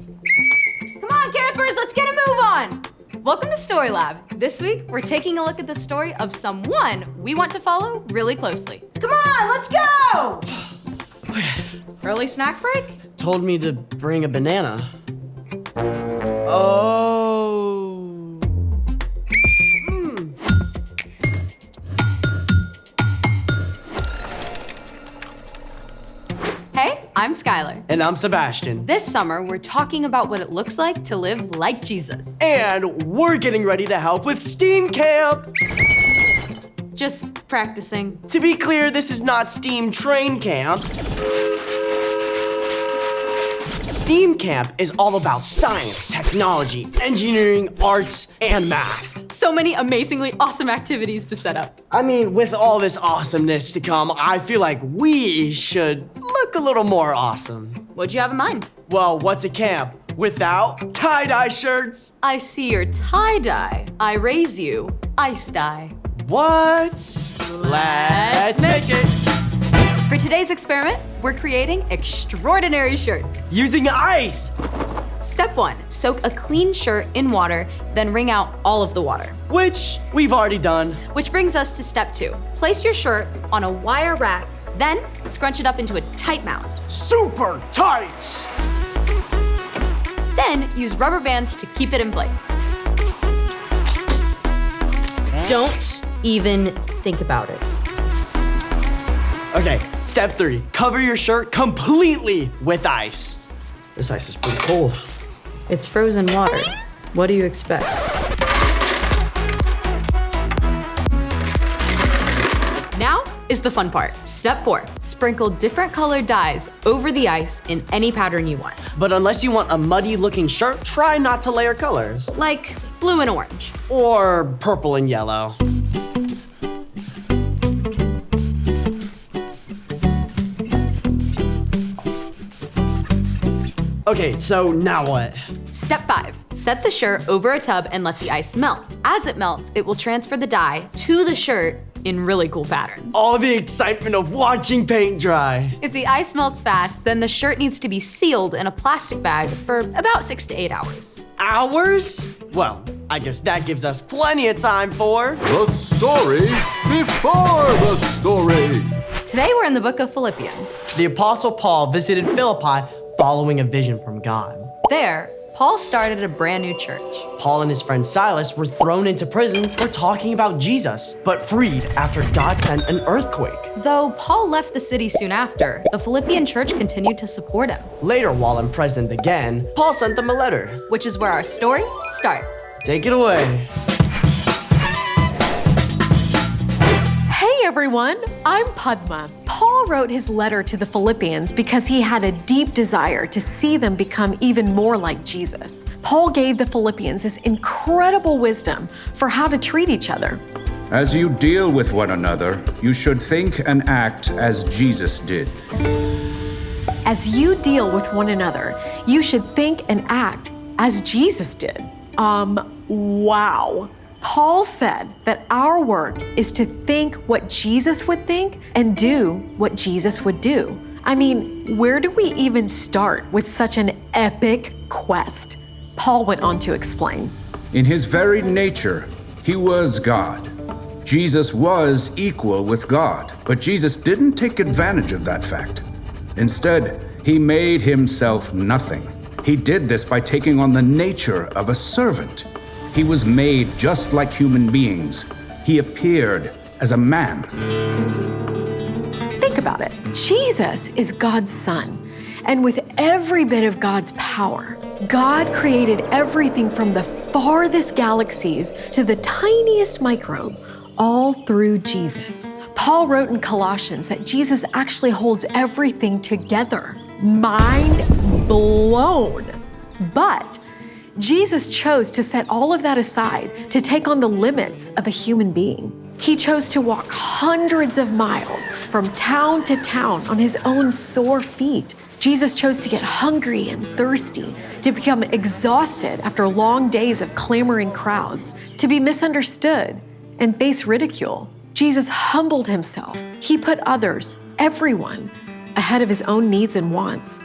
Come on, campers, let's get a move on. Welcome to Story Lab. This week, we're taking a look at the story of someone we want to follow really closely. Come on, let's go! Early snack break? Told me to bring a banana. Oh. Hey, I'm Skylar. And I'm Sebastian. This summer, we're talking about what it looks like to live like Jesus. And we're getting ready to help with STEAM Camp. Just practicing. To be clear, this is not STEAM Train Camp. STEAM Camp is all about science, technology, engineering, arts, and math. So many amazingly awesome activities to set up. I mean, with all this awesomeness to come, I feel like we should look a little more awesome. What'd you have in mind? Well, what's a camp without tie-dye shirts? I see your tie-dye. I raise you, ice dye. What? Let's make it. For today's experiment, we're creating extraordinary shirts. Using ice. Step 1, soak a clean shirt in water, then wring out all of the water. Which we've already done. Which brings us to step 2. Place your shirt on a wire rack, then scrunch it up into a tight mound. Super tight. Then use rubber bands to keep it in place. Don't even think about it. Okay, step 3, cover your shirt completely with ice. This ice is pretty cold. It's frozen water. What do you expect? Now is the fun part. Step 4, sprinkle different colored dyes over the ice in any pattern you want. But unless you want a muddy looking shirt, try not to layer colors. Like blue and orange. Or purple and yellow. Okay, so now what? Step 5, set the shirt over a tub and let the ice melt. As it melts, it will transfer the dye to the shirt in really cool patterns. All the excitement of watching paint dry. If the ice melts fast, then the shirt needs to be sealed in a plastic bag for about 6 to 8 hours. Hours? Well, I guess that gives us plenty of time for The story before the story. Today we're in the book of Philippians. the Apostle Paul visited Philippi following a vision from God. There, Paul started a brand new church. Paul and his friend Silas were thrown into prison for talking about Jesus, but freed after God sent an earthquake. Though Paul left the city soon after, the Philippian church continued to support him, Later, while imprisoned again, Paul sent them a letter. which is where our story starts. Take it away. Hey everyone, I'm Padma. Paul wrote his letter to the Philippians because he had a deep desire to see them become even more like Jesus. Paul gave the Philippians this incredible wisdom for how to treat each other. As you deal with one another, you should think and act as Jesus did. As you deal with one another, you should think and act as Jesus did. Wow. Paul said that our work is to think what Jesus would think and do what Jesus would do. I mean, where do we even start with such an epic quest? Paul went on to explain. In his very nature, he was God. Jesus was equal with God, but Jesus didn't take advantage of that fact. Instead, he made himself nothing. He did this by taking on the nature of a servant. He was made just like human beings. He appeared as a man. Think about it. Jesus is God's son. And with every bit of God's power, God created everything from the farthest galaxies to the tiniest microbe, all through Jesus. Paul wrote in Colossians that Jesus actually holds everything together. Mind blown. But Jesus chose to set all of that aside to take on the limits of a human being. He chose to walk hundreds of miles from town to town on his own sore feet. Jesus chose to get hungry and thirsty, to become exhausted after long days of clamoring crowds, to be misunderstood and face ridicule. Jesus humbled himself. He put others, everyone, ahead of his own needs and wants.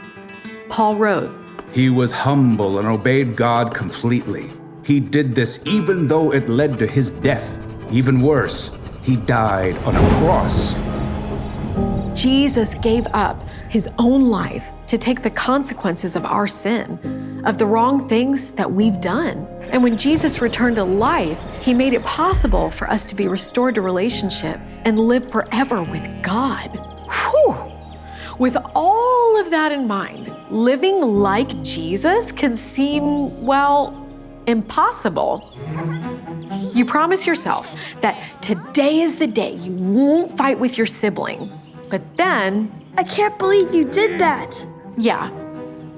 Paul wrote, He was humble and obeyed God completely. He did this even though it led to his death. Even worse, he died on a cross. Jesus gave up his own life to take the consequences of our sin, of the wrong things that we've done. And when Jesus returned to life, he made it possible for us to be restored to relationship and live forever with God. Whew! With all of that in mind, living like Jesus can seem, well, impossible. You promise yourself that today is the day you won't fight with your sibling, but then, I can't believe you did that. yeah,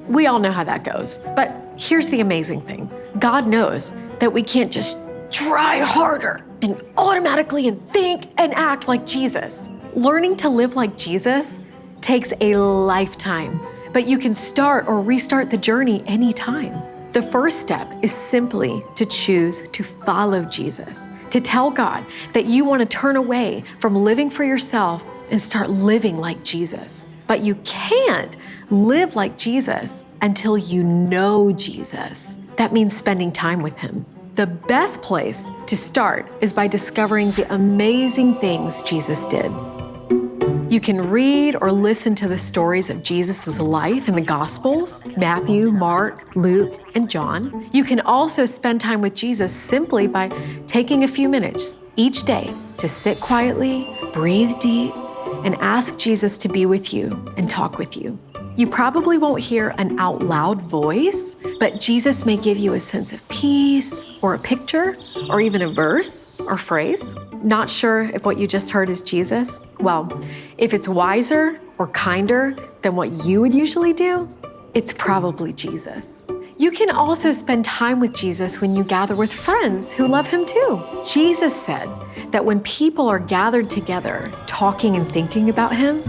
we all know how that goes. But here's the amazing thing. God knows that we can't just try harder and automatically and think and act like Jesus. Learning to live like Jesus takes a lifetime, but you can start or restart the journey anytime. The first step is simply to choose to follow Jesus, to tell God that you want to turn away from living for yourself and start living like Jesus. But you can't live like Jesus until you know Jesus. That means spending time with him. The best place to start is by discovering the amazing things Jesus did. You can read or listen to the stories of Jesus' life in the Gospels, Matthew, Mark, Luke, and John. You can also spend time with Jesus simply by taking a few minutes each day to sit quietly, breathe deep, and ask Jesus to be with you and talk with you. You probably won't hear an out loud voice, but Jesus may give you a sense of peace or a picture or even a verse or phrase. Not sure if what you just heard is Jesus? Well, if it's wiser or kinder than what you would usually do, it's probably Jesus. You can also spend time with Jesus when you gather with friends who love him too. Jesus said that when people are gathered together, talking and thinking about him,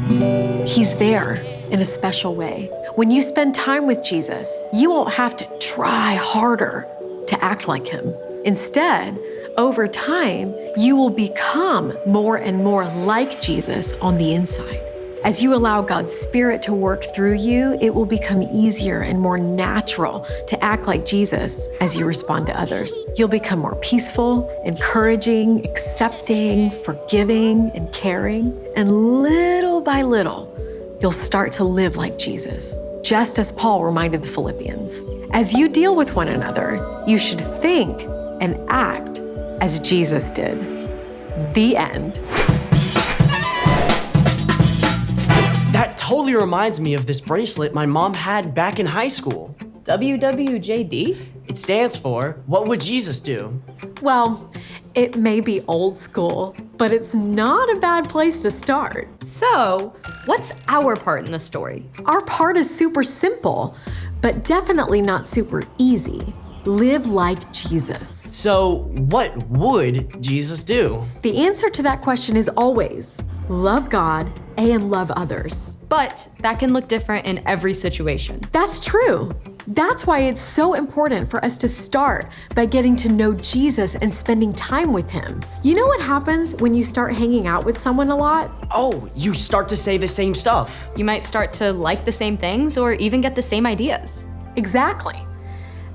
he's there in a special way. When you spend time with Jesus, you won't have to try harder to act like him. Instead, over time, you will become more and more like Jesus on the inside. As you allow God's Spirit to work through you, it will become easier and more natural to act like Jesus as you respond to others. You'll become more peaceful, encouraging, accepting, forgiving, and caring. And little by little, you'll start to live like Jesus, just as Paul reminded the Philippians. As you deal with one another, you should think and act as Jesus did. The end. That totally reminds me of this bracelet my mom had back in high school. WWJD? It stands for, What Would Jesus Do? Well, it may be old school, but it's not a bad place to start. So, what's our part in the story? Our part is super simple, but definitely not super easy. Live like Jesus. So, what would Jesus do? The answer to that question is always love God and love others. But that can look different in every situation. That's true. That's why it's so important for us to start by getting to know Jesus and spending time with him. You know what happens when you start hanging out with someone a lot? Oh, you start to say the same stuff. You might start to like the same things or even get the same ideas. Exactly.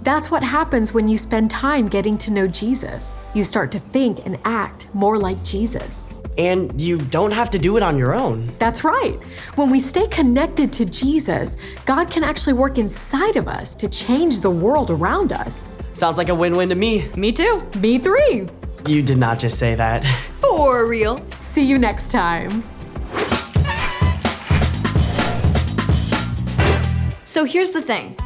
That's what happens when you spend time getting to know Jesus. You start to think and act more like Jesus. And you don't have to do it on your own. That's right. When we stay connected to Jesus, God can actually work inside of us to change the world around us. Sounds like a win-win to me. Me too. Me three. You did not just say that. For real. See you next time. So here's the thing.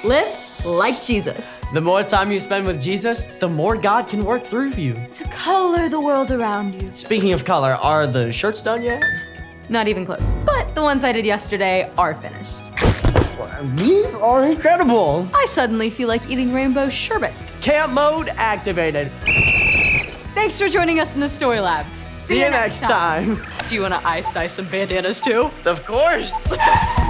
Live like Jesus. The more time you spend with Jesus, the more God can work through you. To color the world around you. Speaking of color, are the shirts done yet? Not even close. But the ones I did yesterday are finished. These are incredible. I suddenly feel like eating rainbow sherbet. Camp mode activated. Thanks for joining us in the Story Lab. See you next time. Do you want to ice dye some bandanas too? Of course. Let's go.